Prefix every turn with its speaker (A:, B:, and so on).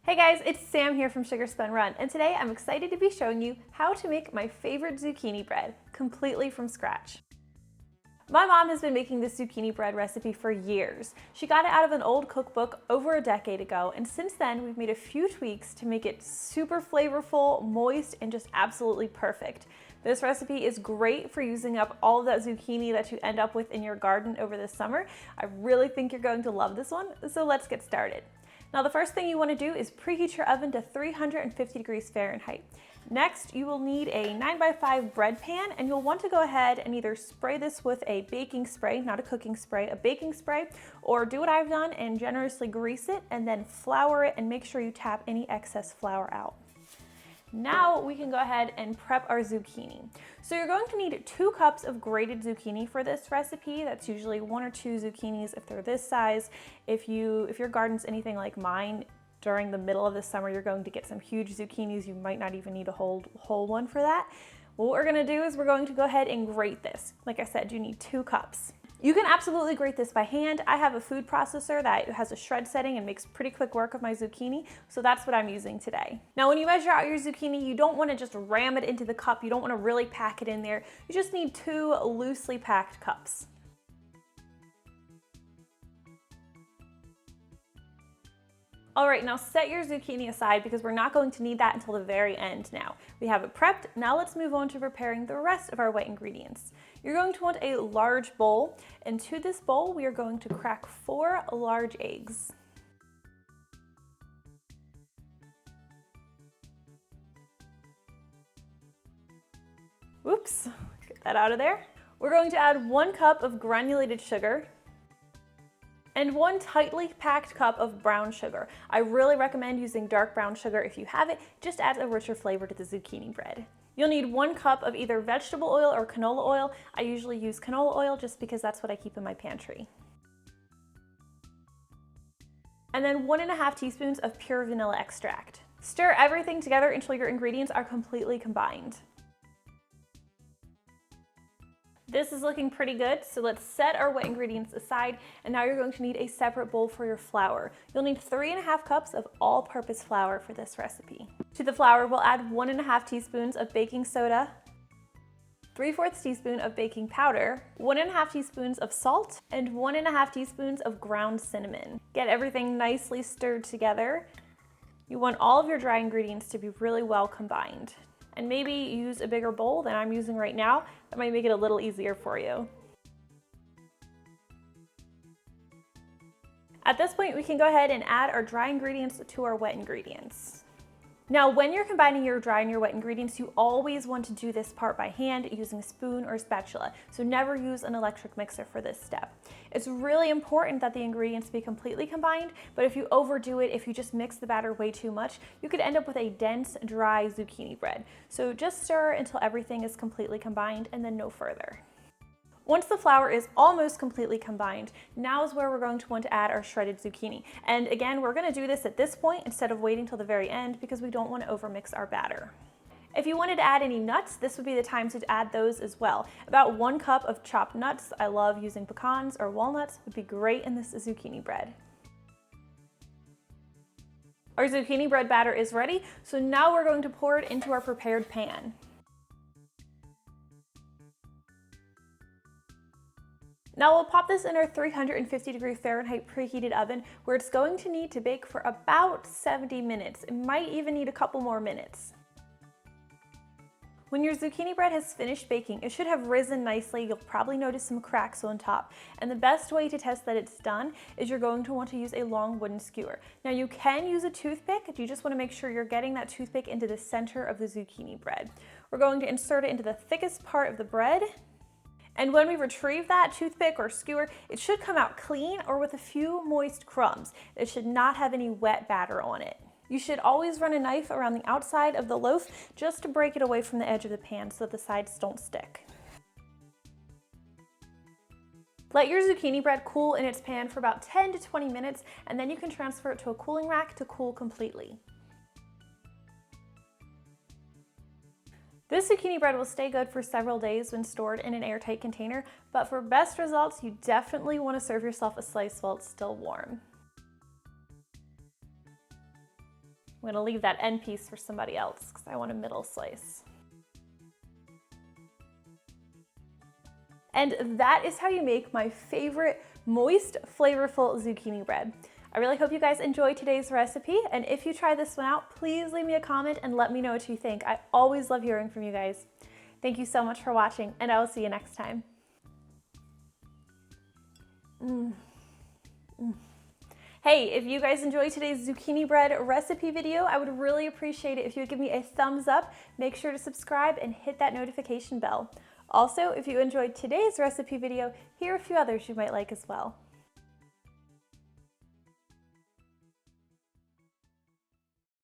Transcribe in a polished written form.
A: Hey guys, it's Sam here from Sugar Spun Run, and today I'm excited to be showing you how to make my favorite zucchini bread, completely from scratch. My mom has been making this zucchini bread recipe for years. She got it out of an old cookbook over a decade ago, and since then we've made a few tweaks to make it super flavorful, moist, and just absolutely perfect. This recipe is great for using up all of that zucchini that you end up with in your garden over the summer. I really think you're going to love this one, so let's get started. Now the first thing you want to do is preheat your oven to 350 degrees Fahrenheit. Next, you will need a 9x5 bread pan, and you'll want to go ahead and either spray this with a baking spray, not a cooking spray, a baking spray, or do what I've done and generously grease it and then flour it and make sure you tap any excess flour out. Now we can go ahead and prep our zucchini. So you're going to need 2 cups of grated zucchini for this recipe. That's usually 1 or 2 zucchinis if they're this size. If your garden's anything like mine, during the middle of the summer you're going to get some huge zucchinis. You might not even need a whole one for that. What we're gonna do is we're going to go ahead and grate this. Like I said, you need 2 cups. You can absolutely grate this by hand. I have a food processor that has a shred setting and makes pretty quick work of my zucchini, so that's what I'm using today. Now when you measure out your zucchini, you don't want to just ram it into the cup. You don't want to really pack it in there. You just need 2 loosely packed cups. All right, now set your zucchini aside because we're not going to need that until the very end now. We have it prepped. Now let's move on to preparing the rest of our wet ingredients. You're going to want a large bowl, and to this bowl, we are going to crack 4 large eggs. Oops, get that out of there. We're going to add 1 cup of granulated sugar, and 1 tightly packed cup of brown sugar. I really recommend using dark brown sugar if you have it. It just adds a richer flavor to the zucchini bread. You'll need 1 cup of either vegetable oil or canola oil. I usually use canola oil just because that's what I keep in my pantry. And then 1½ teaspoons of pure vanilla extract. Stir everything together until your ingredients are completely combined. This is looking pretty good, so let's set our wet ingredients aside, and now you're going to need a separate bowl for your flour. You'll need 3½ cups of all-purpose flour for this recipe. To the flour, we'll add 1½ teaspoons of baking soda, 3/4 teaspoon of baking powder, 1½ teaspoons of salt, and 1½ teaspoons of ground cinnamon. Get everything nicely stirred together. You want all of your dry ingredients to be really well combined. And maybe use a bigger bowl than I'm using right now. That might make it a little easier for you. At this point, we can go ahead and add our dry ingredients to our wet ingredients. Now, when you're combining your dry and your wet ingredients, you always want to do this part by hand using a spoon or spatula. So never use an electric mixer for this step. It's really important that the ingredients be completely combined, but if you overdo it, if you just mix the batter way too much, you could end up with a dense, dry zucchini bread. So just stir until everything is completely combined and then no further. Once the flour is almost completely combined, now is where we're going to want to add our shredded zucchini. And again, we're going to do this at this point instead of waiting till the very end because we don't want to overmix our batter. If you wanted to add any nuts, this would be the time to add those as well. About 1 cup of chopped nuts. I love using pecans or walnuts. Would be great in this zucchini bread. Our zucchini bread batter is ready, so now we're going to pour it into our prepared pan. Now we'll pop this in our 350 degree Fahrenheit preheated oven where it's going to need to bake for about 70 minutes. It might even need a couple more minutes. When your zucchini bread has finished baking, it should have risen nicely. You'll probably notice some cracks on top. And the best way to test that it's done is you're going to want to use a long wooden skewer. Now you can use a toothpick. You just want to make sure you're getting that toothpick into the center of the zucchini bread. We're going to insert it into the thickest part of the bread. And when we retrieve that toothpick or skewer, it should come out clean or with a few moist crumbs. It should not have any wet batter on it. You should always run a knife around the outside of the loaf just to break it away from the edge of the pan so that the sides don't stick. Let your zucchini bread cool in its pan for about 10 to 20 minutes, and then you can transfer it to a cooling rack to cool completely. This zucchini bread will stay good for several days when stored in an airtight container, but for best results, you definitely want to serve yourself a slice while it's still warm. I'm gonna leave that end piece for somebody else because I want a middle slice. And that is how you make my favorite moist, flavorful zucchini bread. I really hope you guys enjoyed today's recipe, and if you try this one out, please leave me a comment and let me know what you think. I always love hearing from you guys. Thank you so much for watching, and I will see you next time. Hey, if you guys enjoyed today's zucchini bread recipe video, I would really appreciate it if you would give me a thumbs up. Make sure to subscribe and hit that notification bell. Also, if you enjoyed today's recipe video, here are a few others you might like as well.